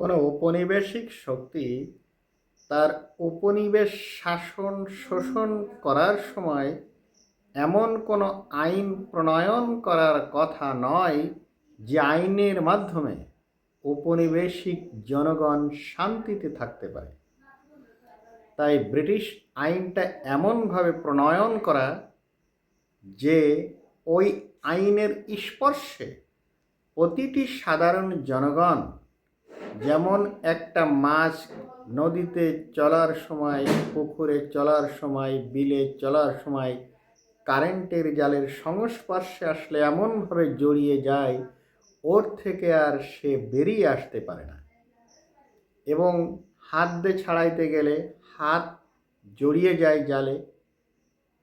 কোনো ঔপনিবেশিক শক্তি তার উপনিবেশ শাসন শোষণ করার সময় এমন কোনো আইন প্রণয়ন করার কথা নয় যে আইনের মাধ্যমে ঔপনিবেশিক জনগণ শান্তিতে থাকতে পারে। তাই ব্রিটিশ আইনটা এমনভাবে প্রণয়ন করা যে ওই আইনের স্পর্শে প্রতিটি সাধারণ জনগণ, যেমন একটা মাছ নদীতে চলার সময়, পুকুরে চলার সময়, বিলে চলার সময় কারেন্টের জালের সংস্পর্শে আসলে এমনভাবে জড়িয়ে যায় ওর থেকে আর সে বেরিয়ে আসতে পারে না, এবং হাত দিয়ে ছাড়াইতে গেলে হাত জড়িয়ে যায় জালে,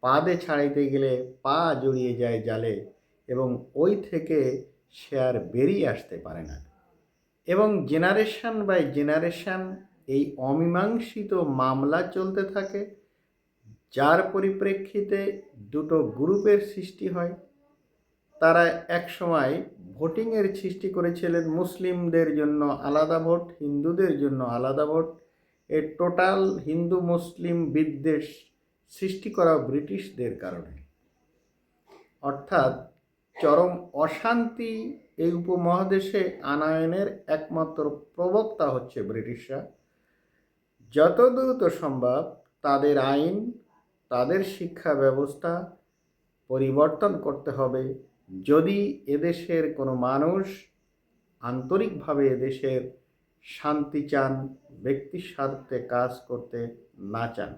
পা দিয়ে ছাড়াইতে গেলে পা জড়িয়ে যায় জালে, এবং ওই থেকে সে আর বেরিয়ে আসতে পারে না। এবং জেনারেশন বাই জেনারেশন এই অমীমাংসিত মামলা চলতে থাকে, যার পরিপ্রেক্ষিতে দুটো গ্রুপের সৃষ্টি হয়। তারা একসময় ভোটিংয়ের সৃষ্টি করেছিলেন, মুসলিমদের জন্য আলাদা ভোট, হিন্দুদের জন্য আলাদা ভোট। এই টোটাল হিন্দু মুসলিম বিদ্বেষ সৃষ্টি করা ব্রিটিশদের কারণে। অর্থাৎ চরম অশান্তি এই উপমহাদেশে আনয়নের একমাত্র প্রবক্তা হচ্ছে ব্রিটিশরা। যত দ্রুত সম্ভব তাদের আইন, তাদের শিক্ষা ব্যবস্থা পরিবর্তন করতে হবে, যদি এদেশের কোনো মানুষ আন্তরিকভাবে এদেশের শান্তি চান, ব্যক্তির স্বার্থে কাজ করতে না চান।